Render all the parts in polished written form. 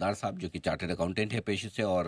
पोद्दार साहब, जो कि चार्टर्ड अकाउंटेंट है पेशे से और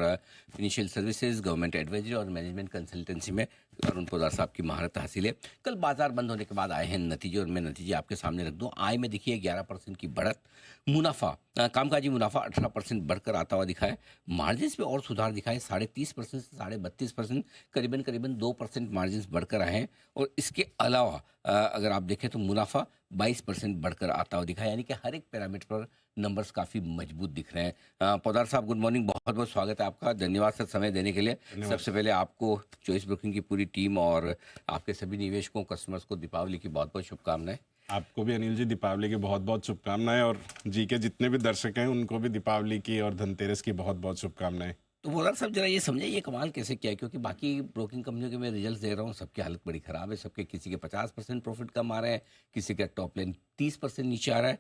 फिनेंशियल सर्विसेज, गवर्नमेंट एडवाइजरी और मैनेजमेंट कंसल्टेंसी में अरुण पोद्दार साहब की महारत हासिल है। कल बाजार बंद होने के बाद आए हैं नतीजे और मैं नतीजे आपके सामने रख दूं। आय में देखिए 11% की बढ़त, मुनाफा कामकाजी मुनाफा 18% बढ़कर आता हुआ दिखा है। मार्जिन में और सुधार दिखा है, 30.5% से 32%, करीबन करीबन 2% मार्जिन बढ़कर आए हैं। और इसके अलावा अगर आप देखें तो मुनाफा 22% बढ़कर आता हुआ दिखा है, यानी कि हर एक पैरामीटर पर नंबर्स काफ़ी मजबूत दिख रहे हैं। पोद्दार साहब, गुड मॉर्निंग, बहुत बहुत स्वागत है आपका, धन्यवाद सर समय देने के लिए। सबसे पहले आपको, चॉइस ब्रोकिंग की पूरी टीम और आपके सभी निवेशकों, कस्टमर्स को दीपावली की बहुत बहुत शुभकामनाएं। आपको भी अनिल जी दीपावली की बहुत बहुत शुभकामनाएं, और जी के जितने भी दर्शक हैं उनको भी दीपावली की और धनतेरस की बहुत बहुत शुभकामनाएं। तो पोद्दार साहब, जरा ये समझिए ये कमाल कैसे किया है, क्योंकि बाकी ब्रोकिंग कंपनियों के मैं रिजल्ट दे रहा हूँ, सबकी हालत बड़ी ख़राब है। सबके किसी के 50% प्रॉफिट कम आ रहे हैं, किसी का टॉप लाइन 30% नीचे आ रहा है।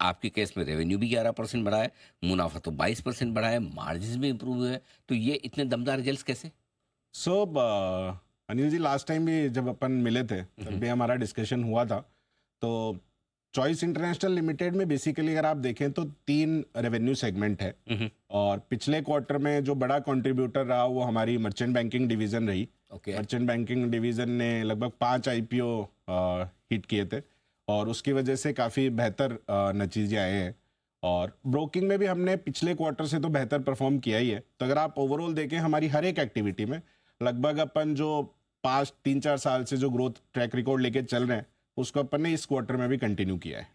आपके केस में रेवेन्यू भी 11% बढ़ा है, मुनाफा तो 22% बढ़ा है, मार्जिन भी इंप्रूव हुए हैं। तो ये इतने दमदार रिजल्ट कैसे? अनिल जी, लास्ट टाइम भी जब अपन मिले थे तब भी हमारा डिस्कशन हुआ था। तो चॉइस इंटरनेशनल लिमिटेड में बेसिकली अगर आप देखें तो 3 रेवेन्यू सेगमेंट है, और पिछले क्वार्टर में जो बड़ा कंट्रीब्यूटर रहा वो हमारी मर्चेंट बैंकिंग डिवीजन रही। मर्चेंट बैंकिंग डिवीजन ने लगभग 5 IPO हिट किए थे, और उसकी वजह से काफ़ी बेहतर नतीजे आए हैं। और ब्रोकिंग में भी हमने पिछले क्वार्टर से तो बेहतर परफॉर्म किया ही है। तो अगर आप ओवरऑल देखें हमारी हर एक एक्टिविटी में लगभग अपन जो पास्ट 3-4 साल से जो ग्रोथ ट्रैक रिकॉर्ड लेके चल रहे हैं उसको अपन ने इस क्वार्टर में भी कंटिन्यू किया है।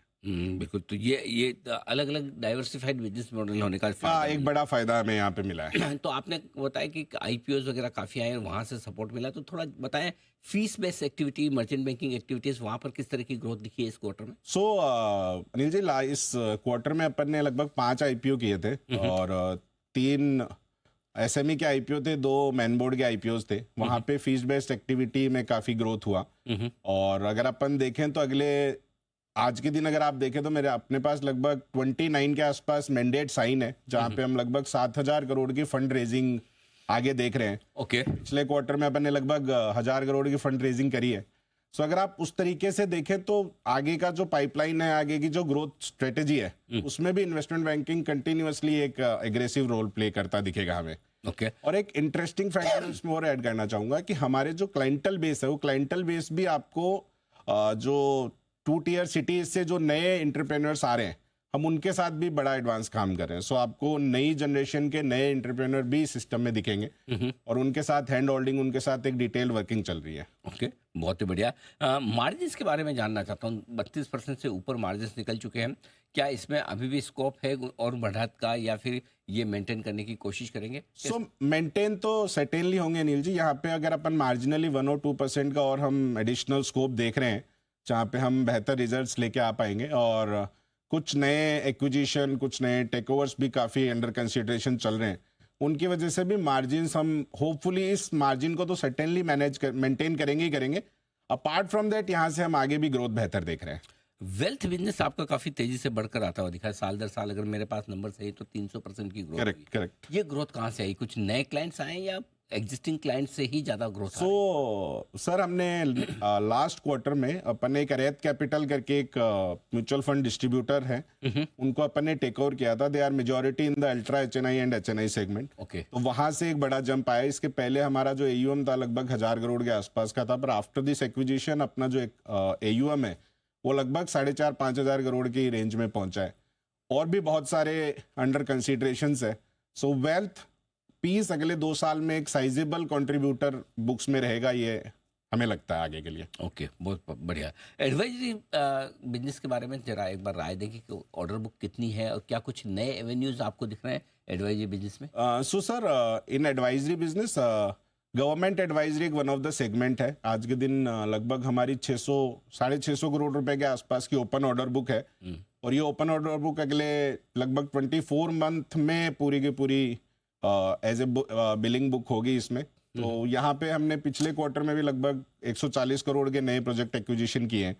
बिल्कुल। तो ये अलग अलग डाइवर्सिफाइड बिजनेस मॉडल होने का फायदा एक बड़ा फायदा हमें यहाँ पे मिला है। तो आपने बताया कि IPOs वगैरह काफ़ी आए हैं, वहाँ से सपोर्ट मिला, तो थोड़ा बताएं fees based activity, merchant banking activities, वहाँ पर किस तरह की ग्रोथ दिखी है इस क्वार्टर में? अनिल जी, इस क्वार्टर में अपन ने लगभग 5 IPO किए थे, और 3 SME के IPO थे, 2 मैन बोर्ड के IPOs थे। वहाँ पे फीस बेस्ड एक्टिविटी में काफ़ी ग्रोथ हुआ। और अगर अपन देखें तो आज के दिन अगर आप देखें तो मेरे अपने पास लगभग 29 के आसपास मैंडेट साइन है, जहाँ पे हम लगभग 7,000 करोड़ की फंड रेजिंग आगे देख रहे हैं। पिछले क्वार्टर में अपन ने लगभग 1,000 करोड़ की फंड रेजिंग करी है। सो अगर आप उस तरीके से देखें तो आगे का जो पाइपलाइन है, आगे की जो ग्रोथ स्ट्रेटेजी है, उसमें भी इन्वेस्टमेंट बैंकिंग कंटिन्यूअसली एक एग्रेसिव रोल प्ले करता दिखेगा हमें। और एक इंटरेस्टिंग फैक्टर इसमें और ऐड करना चाहूंगा कि हमारे जो क्लाइंटल बेस है, वो क्लाइंटल बेस भी आपको जो 2 टियर सिटीज से जो नए एंटरप्रेन्योर्स आ रहे हैं, हम उनके साथ भी बड़ा एडवांस काम कर रहे हैं। सो आपको नई जनरेशन के नए एंटरप्रेन्योर भी सिस्टम में दिखेंगे, और उनके साथ हैंड होल्डिंग, उनके साथ एक डिटेल वर्किंग चल रही है। बहुत ही बढ़िया। मार्जिन के बारे में जानना चाहता हूँ, 32% से ऊपर मार्जिन निकल चुके हैं, क्या इसमें अभी भी स्कोप है और बढ़त का, या फिर ये मेंटेन करने की कोशिश करेंगे? मेंटेन तो सर्टेनली होंगे अनिल जी। यहाँ पे अगर अपन मार्जिनली 1 और 2% का और हम एडिशनल स्कोप देख रहे हैं, जहाँ पे हम बेहतर रिजल्ट्स लेके आ पाएंगे। और कुछ नए एक्विजिशन, कुछ नए टेकओवर्स भी काफ़ी अंडर कंसिडरेशन चल रहे हैं, उनकी वजह से भी मार्जिन हम होपफुली इस मार्जिन को तो सर्टेनली मेंटेन करेंगे ही करेंगे। अपार्ट फ्रॉम दैट यहाँ से हम आगे भी ग्रोथ बेहतर देख रहे हैं। वेल्थ बिजनेस आपका काफी तेजी से बढ़कर आता हुआ दिखा है, साल दर साल अगर मेरे पास नंबर सही तो 300% की ग्रोथ। करेक्ट। ये ग्रोथ कहाँ से आई? कुछ नए क्लाइंट्स आए या एग्जिस्टिंग क्लाइंट से ही ज्यादा ग्रोथ? सर, हमने लास्ट क्वार्टर में अपन एक अरैत कैपिटल करके एक म्यूचुअल फंड डिस्ट्रीब्यूटर है, उनको अपन ने टेक ओवर किया था। They are majority in the ultra HNI and HNI segment. तो वहां से एक बड़ा जंप आया। इसके पहले हमारा जो AUM था लगभग 1,000 करोड़ के आसपास का था, पर आफ्टर दिस एक्विजिशन अपना जो AUM है वो लगभग 4,500-5,000 करोड़ की रेंज में पहुंचा है, और भी बहुत सारे अंडर कंसिडरेशंस है। सो वेल्थ पीस अगले 2 साल में एक साइजेबल कंट्रीब्यूटर बुक्स में रहेगा, ये हमें लगता है आगे के लिए। बहुत बढ़िया। एडवाइजरी बिजनेस के बारे में जरा एक बार राय देंगे कि ऑर्डर बुक कितनी है और क्या कुछ नए एवेन्यूज आपको दिख रहे हैं एडवाइजरी बिजनेस में? सर, इन एडवाइजरी बिजनेस गवर्नमेंट एडवाइजरी एक वन ऑफ द सेगमेंट है। आज के दिन लगभग हमारी 600-650 करोड़ रुपए के आसपास की ओपन ऑर्डर बुक है, और ये ओपन ऑर्डर बुक अगले लगभग 24 मंथ में पूरी की पूरी एज ए बिलिंग बुक होगी इसमें। तो यहाँ पे हमने पिछले क्वार्टर में भी लगभग 140 करोड़ के नए प्रोजेक्ट एक्विजिशन किए हैं।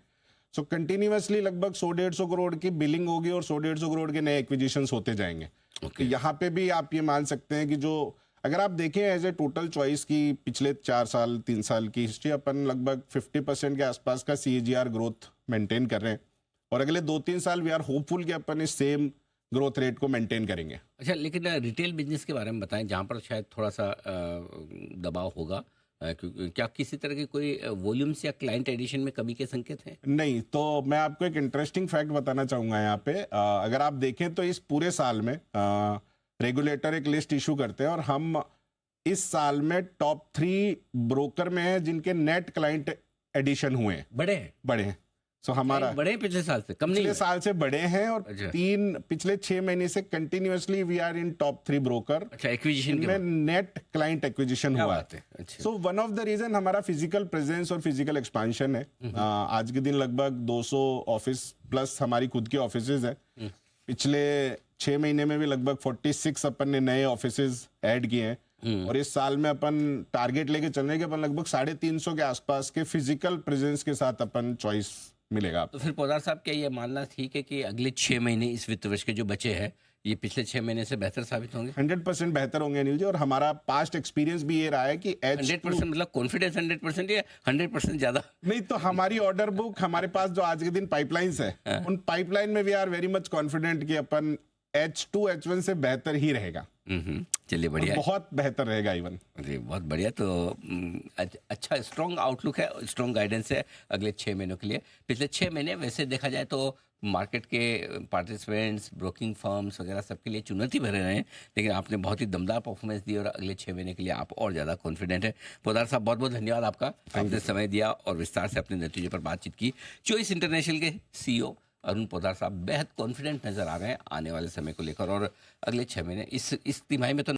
सो कंटिन्यूअसली लगभग 100-150 करोड़ की बिलिंग होगी और 100-150 करोड़ के नए एक्विजिशंस होते जाएंगे। तो यहाँ पे भी आप ये मान सकते हैं कि जो अगर आप देखें एज ए टोटल चॉइस की पिछले 4-3 साल की हिस्ट्री, अपन लगभग 50% के आसपास का CAGR ग्रोथ मेंटेन कर रहे हैं, और अगले 2-3 साल वी आर होपफुल कि अपन इस सेम ग्रोथ रेट को मेंटेन करेंगे। अच्छा, लेकिन रिटेल बिजनेस के बारे में बताएं, जहाँ पर शायद थोड़ा सा दबाव होगा। क्या किसी तरह की कोई वॉल्यूम्स या क्लाइंट एडिशन में कमी के संकेत हैं? नहीं, तो मैं आपको एक इंटरेस्टिंग फैक्ट बताना चाहूँगा यहाँ पे। अगर आप देखें तो इस पूरे साल में रेगुलेटर एक लिस्ट इशू करते हैं और हम इस साल में टॉप 3 ब्रोकर में हैं जिनके नेट क्लाइंट एडिशन हुए हैं, बड़े हैं। सो हमारा बड़े हैं पिछले साल से, कम नहीं पिछले हुए? साल से बड़े हैं और अच्छा। पिछले 6 महीने से continuously we are in top 3 broker अच्छा, एक्विजिशन के में बाद। नेट क्लाइंट एक्विजिशन क्या हुआ बात है। अच्छा। So one of the reason हमारा फिजिकल प्रेजेंस और फिजिकल एक्सपांशन है। आज के दिन लगभग 200 ऑफिस प्लस हमारी खुद की ऑफिसेज है। पिछले 6 महीने में भी लगभग 46 अपन ने नए ऑफिसेज ऐड किए हैं और इस साल में अपन टारगेट लेके चल रहे हैं कि अपन लगभग 350 के आसपास के फिजिकल प्रेजेंस के साथ अपन चॉइस मिलेगा। तो फिर पोदार साहब, क्या ये मानना ठीक है कि अगले 6 महीने इस वित्त वर्ष के जो बचे हैं, ये पिछले 6 महीने से बेहतर साबित होंगे? 100% बेहतर होंगे अनिल जी, और हमारा पास्ट एक्सपीरियंस भी ये रहा है कि 100% मतलब कॉन्फिडेंस 100% या 100% ज्यादा? नहीं, तो हमारी ऑर्डर बुक, हमारे पास जो आज के दिन पाइपलाइंस है, उन पाइपलाइन में we are very much confident कि अपन H2 H1 से बेहतर ही रहेगा। चलिए, बढ़िया है। बहुत बेहतर रहेगा इवन। अरे बहुत बढ़िया। तो अच्छा स्ट्रॉन्ग आउटलुक है, स्ट्रॉन्ग गाइडेंस है अगले 6 महीनों के लिए। पिछले 6 महीने वैसे देखा जाए तो मार्केट के पार्टिसिपेंट्स, ब्रोकिंग फर्म्स वगैरह सबके लिए चुनौती भरे रहे हैं, लेकिन आपने बहुत ही दमदार परफॉर्मेंस दी और अगले 6 महीने के लिए आप और ज़्यादा कॉन्फिडेंट है। पोदार साहब, बहुत बहुत धन्यवाद आपका, आपने समय दिया और विस्तार से अपने नतीजे पर बातचीत की। चॉइस इंटरनेशनल के CEO अरुण पोदार साहब बेहद कॉन्फिडेंट नजर आ रहे हैं आने वाले समय को लेकर, और अगले 6 महीने इस तिमाही में तो